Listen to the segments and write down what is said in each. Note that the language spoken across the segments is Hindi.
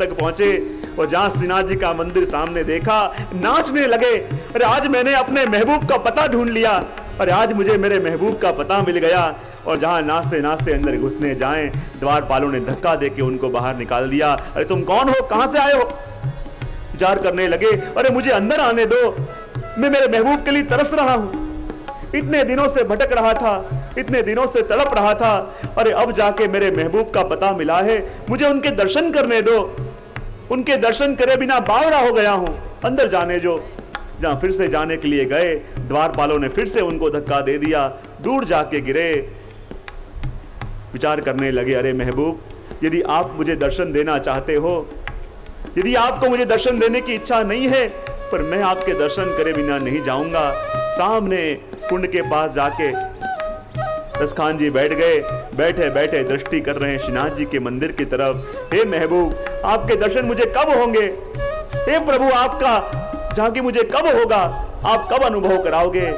तक पहुंचे और जहां श्रीनाथ जी का मंदिर सामने देखा, नाचने लगे। अरे आज मैंने अपने महबूब का पता ढूंढ लिया, अरे आज मुझे मेरे महबूब का पता मिल गया। और जहां नाचते नाचते अंदर घुसने जाएं, द्वारपालों ने धक्का देके उनको बाहर निकाल दिया। अरे तुम कौन हो, कहां से आए हो? विचार करने लगे, अरे मुझे अंदर आने दो, मैं मेरे महबूब के लिए तरस रहा हूं, इतने दिनों से भटक रहा था, इतने दिनों से तड़प रहा था। अरे अब जाके मेरे महबूब का पता मिला है, मुझे उनके दर्शन करने दो, उनके दर्शन करे बिना बावरा हो गया हूं, अंदर जाने जो। जहां फिर से जाने के लिए गए, द्वारपालों ने फिर से उनको धक्का दे दिया, दूर जाके गिरे। विचार करने लगे, अरे महबूब, यदि आप मुझे दर्शन देना चाहते हो, यदि आपको मुझे दर्शन देने की इच्छा नहीं है, पर मैं आपके दर्शन करे बिना नहीं जाऊंगा। सामने कुंड के पास जाके रसखान जी बैठ गए, बैठे बैठे दृष्टि कर रहे हैं श्रीनाथ जी के मंदिर की तरफ। हे महबूब, आपके दर्शन मुझे कब होंगे? हे प्रभु, आपका झांकी मुझे कब होगा? आप कब अनुभव कराओगे?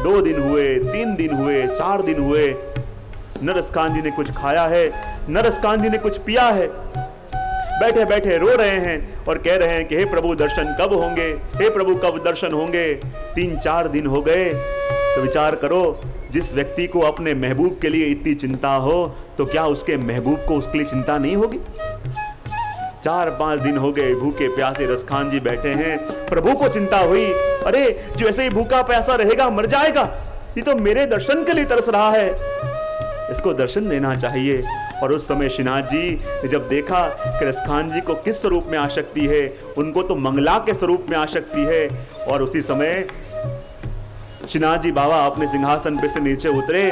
2 दिन हुए, 3 दिन हुए, 4 दिन हुए, न रसखान जी ने कुछ खाया है, न रसखान जी ने कुछ पिया है। बैठे बैठे रो रहे हैं और कह रहे हैं कि हे प्रभु, दर्शन कब होंगे? हे प्रभु, कब दर्शन होंगे? 3-4 दिन हो गए। तो विचार करो, जिस व्यक्ति को अपने महबूब के लिए इतनी चिंता हो, तो क्या उसके महबूब को उसके लिए चिंता नहीं होगी? 4-5 दिन हो गए, भूखे प्यासे रसखान जी बैठे हैं। प्रभु को चिंता हुई, अरे जो ऐसे ही भूखा प्यासा रहेगा मर जाएगा, ये तो मेरे दर्शन के लिए तरस रहा है, इसको दर्शन देना चाहिए। और उस समय श्रीनाथ जी ने जब देखा कि रसखान जी को किस स्वरूप में आसक्ति है, उनको तो मंगला के स्वरूप में आसक्ति है, और उसी समय श्रीनाथ जी बाबा अपने सिंहासन पे से नीचे उतरे,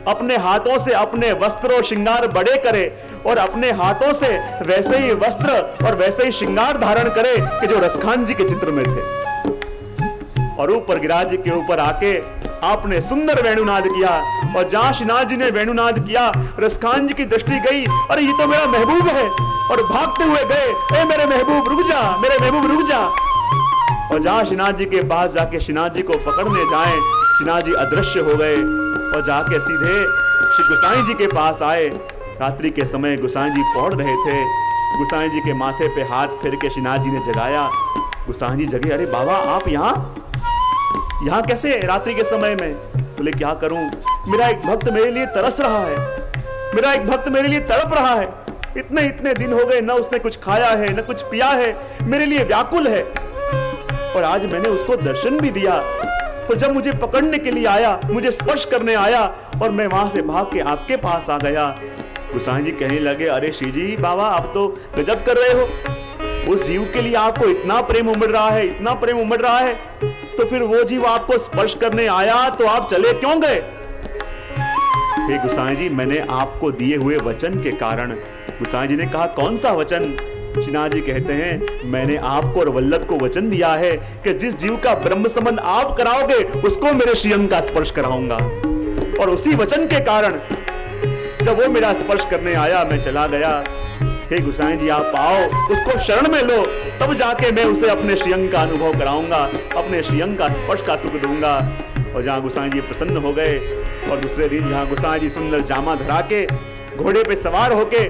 अपने हाथों से अपने वस्त्र और श्रृंगार बड़े करे और अपने हाथों से वैसे ही वस्त्र और वैसे ही श्रृंगार धारण करे कि जो रसखान जी के चित्र में थे। और ऊपर गिरिराज जी के ऊपर आके आपने सुंदर वेणुनाद किया, और जहां श्रीनाथ जी ने वेणुनाद किया, रसखान जी की दृष्टि गई, अरे ये तो मेरा महबूब है, और भागते हुए गए, ए मेरे महबूब रुक जा, मेरे महबूब रुक जा। और जहां श्रीनाथ जी के पास जाके श्रीनाथ जी को पकड़ने जाए, श्रीनाथ जी अदृश्य हो गए और जाके सीधे श्री गोसाई जी के पास आए। रात्रि के समय गोसाई जी पौड़ रहे थे, गोसाई जी के माथे पे हाथ फेर के श्रीनाथ जी ने जगाया। गोसाई जी जगे, अरे बाबा आप यहाँ कैसे रात्रि के समय में? बोले क्या करूं, मेरा एक भक्त मेरे लिए तरस रहा है, मेरा एक भक्त मेरे लिए तड़प रहा है, इतने दिन हो गए, न उसने कुछ खाया है न कुछ पिया है, मेरे लिए व्याकुल है। और आज मैंने उसको दर्शन भी दिया, तो जब मुझे पकड़ने के लिए आया, मुझे स्पर्श करने आया, और मैं वहां से भाग के आपके पास आ गया। गोसाई जी कहने लगे, अरे श्री जी बाबा आप तो गजब कर रहे हो, उस जीव के लिए आपको इतना प्रेम उमड़ रहा है, इतना प्रेम उमड़ रहा है, तो फिर वो जीव आपको स्पर्श करने आया तो आप चले क्यों गए? हे गोसाई जी, मैंने आपको दिए हुए वचन के कारण। गोसाई जी ने कहा, कौन सा वचन? श्रीनाथ जी कहते हैं, मैंने आपको और वल्लभ को वचन दिया है कि जिस जीव का ब्रह्म संबंध आप कराओगे उसको मेरे श्रीअंग का स्पर्श कराऊंगा। और उसी वचन के कारण जब वो मेरा स्पर्श करने आया, मैं चला गया। हे गोसाई जी आप आओ, उसको शरण में लो, तब जाके मैं उसे अपने श्रीअंग का अनुभव कराऊंगा, अपने श्रीअंग का स्पर्श का सुख दूंगा। और जहां गोसाई जी प्रसन्न हो गए, और दूसरे दिन जहां गोसाई जी सुंदर जामा धरा के घोड़े पे सवार होके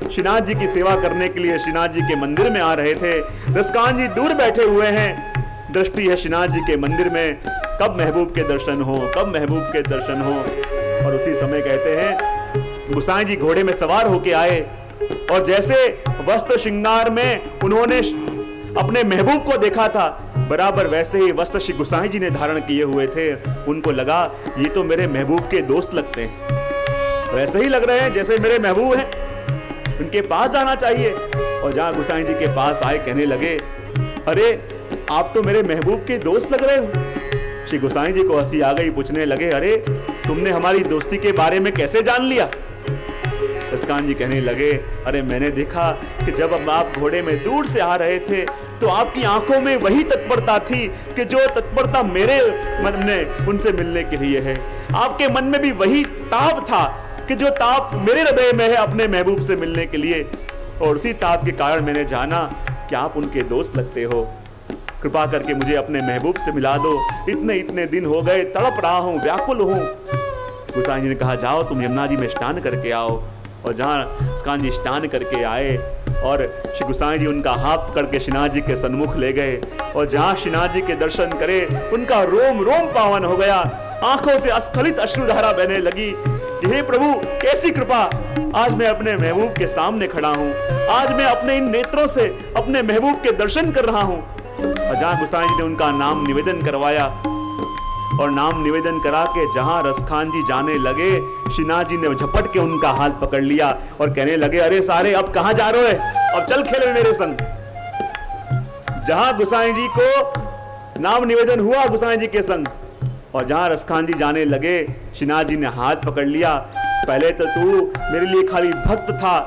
श्रीनाथ जी की सेवा करने के लिए श्रीनाथ जी के मंदिर में आ रहे थे, रसखान जी दूर बैठे हुए हैं, दृष्टि है श्रीनाथ जी के मंदिर में, कब महबूब के दर्शन हो, कब महबूब के दर्शन हो। और उसी समय कहते हैं गोसाई जी घोड़े में सवार होके आए, और जैसे वस्त्र श्रृंगार में उन्होंने अपने महबूब को देखा था, बराबर वैसे ही वस्त्र श्री गोसाई जी ने धारण किए हुए थे। उनको लगा ये तो मेरे महबूब के दोस्त लगते हैं, वैसे ही लग रहे हैं जैसे मेरे महबूब हैं, उनके पास जाना चाहिए। और जहां गोसाई जी के पास आए, कहने लगे, अरे आप तो मेरे महबूब के दोस्त लग रहे हो। श्री गोसाई जी को हंसी आ गई, पूछने लगे, अरे तुमने हमारी दोस्ती के बारे में कैसे जान लिया? रसखान जी कहने लगे, अरे मैंने देखा कि जब आप घोड़े में दूर से आ रहे थे तो आपकी आंखों में वही तत्परता थी कि जो तत्परता मेरे मन में उनसे मिलने के लिए है, आपके मन में भी वही ताप था कि जो ताप मेरे हृदय में है अपने महबूब से मिलने के लिए। और उसी ताप के कारण मैंने जाना कि आप उनके दोस्त लगते हो, कृपा करके मुझे अपने महबूब से मिला दो, इतने दिन हो गए, तड़प रहा हूँ, व्याकुल हूँ। गोसाई जी ने कहा, जाओ तुम यमुना जी में स्नान करके आओ। और जहाँ रसखान जी स्नान करके आए, और श्री गोसाई जी उनका हाथ पकड़ के श्रीनाथ जी के सन्मुख ले गए और जहां श्रीनाथ जी के दर्शन करे उनका रोम रोम पावन हो गया, आंखों से अस्खलित अश्रुधारा बहने लगी। हे प्रभु कैसी कृपा, आज मैं अपने महबूब के सामने खड़ा हूं, आज मैं अपने इन नेत्रों से अपने महबूब के दर्शन कर रहा हूं। और जहां गोसाई जी ने उनका नाम निवेदन करवाया और नाम निवेदन करा के जहां रसखान जी जाने लगे, श्रीनाथ जी ने झपट के उनका हाथ पकड़ लिया और कहने लगे, अरे सारे अब कहां जा रहे हो, अब चल खेले मेरे संग। जहां गोसाई जी को नाम निवेदन हुआ गोसाई जी के संग और जहां रसखान जी जाने लगे, श्रीनाथ जी ने हाथ पकड़ लिया। पहले तो तू मेरे लिए खाली भक्त था,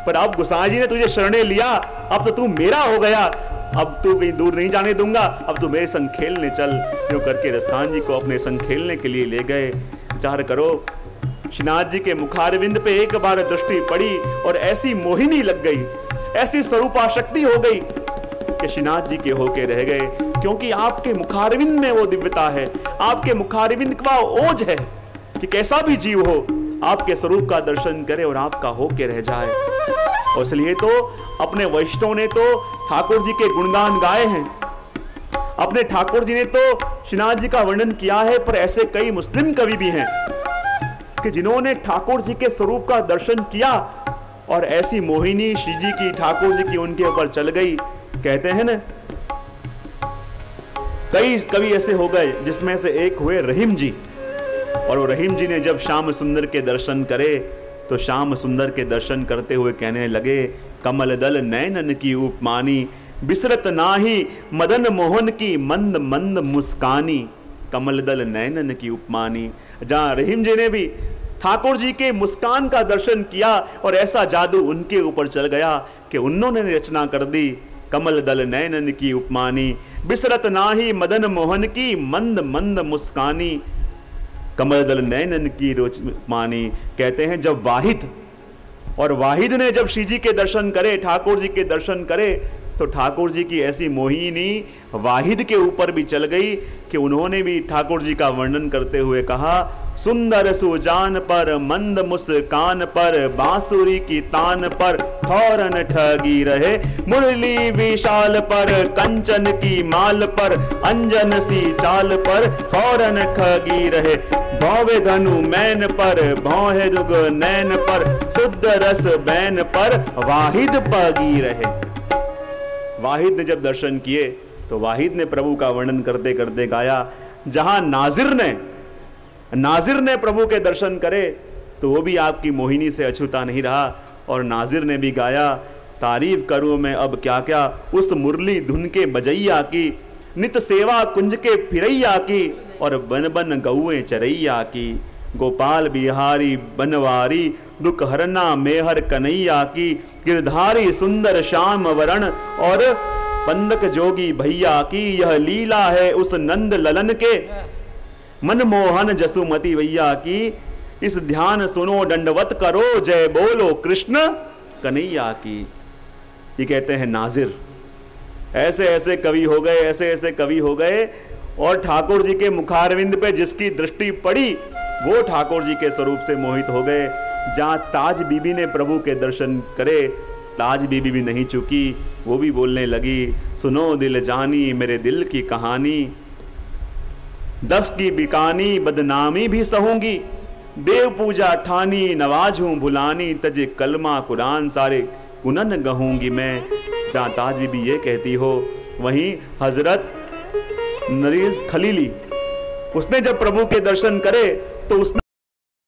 पर अब गोसाई जी ने तुझे शरणे लिया, अब तो तू मेरा हो गया, अब तू कहीं दूर नहीं जाने दूंगा, अब तू मेरे संग खेलने चल। यूं करके रसखान जी को अपने संग खेलने के लिए ले गए। विचार करो, श्रीनाथ जी के मुखारविंद पे एक बार दृष्टि पड़ी और ऐसी मोहिनी लग गई, ऐसी स्वरूपाशक्ति हो गई कि श्रीनाथ जी के होके रह गए, क्योंकि आपके मुखारविंद में वो दिव्यता है, आपके मुखारविंद का ओज है कि कैसा भी जीव हो आपके स्वरूप का दर्शन करे और आपका होके रह जाए। और इसलिए तो अपने वैष्णव ने तो ठाकुर जी के गुणगान गाए हैं, अपने ठाकुर जी ने तो श्रीनाथ जी का वर्णन किया है, पर ऐसे कई मुस्लिम कवि भी हैं कि जिन्होंने ठाकुर जी के स्वरूप का दर्शन किया और ऐसी मोहिनी श्री जी की, ठाकुर जी की उनके ऊपर चल गई। कहते हैं ना, कई कवि ऐसे हो गए जिसमें से एक हुए रहीम जी, और वो रहीम जी ने जब श्याम सुंदर के दर्शन करे तो श्याम सुंदर के दर्शन करते हुए कहने लगे, कमल दल नैनन की उपमानी, बिसरत नाही मदन मोहन की मंद मंद मुस्कानी। कमल दल नैनन की उपमानी, जहां रहीम जी ने भी ठाकुर जी के मुस्कान का दर्शन किया और ऐसा जादू उनके ऊपर चल गया कि उन्होंने रचना कर दी, कमल दल नैनन की उपमानी, बिसरत नाही मदन मोहन की मंद मंद मुस्कानी। कमल दल नैनन की उपमानी, कहते हैं जब वाहिद और वाहिद ने जब श्री जी के दर्शन करे, ठाकुर जी के दर्शन करे, तो ठाकुर जी की ऐसी मोहिनी वाहिद के ऊपर भी चल गई कि उन्होंने भी ठाकुर जी का वर्णन करते हुए कहा, सुंदर सुजान पर मंद मुस्कान पर बांसुरी की तान पर थौरन ठगी रहे, मुरली विशाल पर कंचन की माल पर अंजन सी चाल पर थौरन ठगी रहे, भौवे धनु मैन पर भौहे दुग नैन पर शुद्ध रस बैन पर वाहिद पगी रहे। वाहिद ने जब दर्शन किए तो वाहिद ने प्रभु का वर्णन करते करते गाया, जहां नाजिर ने प्रभु के दर्शन करे तो वो भी आपकी मोहिनी से अछूता नहीं रहा, और नाजिर ने भी गाया, तारीफ करूं मैं अब क्या क्या उस मुरली धुन के बजैया की, नित सेवा कुंज के फिरैया की और बन बन गौए चरैया की, गोपाल बिहारी बनवारी दुख हरना मेहर कन्हैया की, गिरधारी सुंदर श्याम वरण और पंदक जोगी भैया की, यह लीला है उस नंद ललन के मनमोहन जसुमती भैया की, इस ध्यान सुनो दंडवत करो जय बोलो कृष्ण कन्हैया की। ये कहते हैं नाजिर। ऐसे ऐसे कवि हो गए, ऐसे ऐसे कवि हो गए, और ठाकुर जी के मुखारविंद पे जिसकी दृष्टि पड़ी वो ठाकुर जी के स्वरूप से मोहित हो गए। जहां ताज बीबी ने प्रभु के दर्शन करे, ताज बीबी भी नहीं चुकी, वो भी बोलने लगी, सुनो दिल जानी मेरे दिल की कहानी, 10 की बिकानी बदनामी भी सहूंगी, देव पूजा ठानी नवाजूं भुलानी, तजे कलमा कुरान सारे गुनन गहूंगी मैं। जहां ताज बीबी ये कहती हो, वहीं हजरत नरीज खलीली उसने जब प्रभु के दर्शन करे तो उसने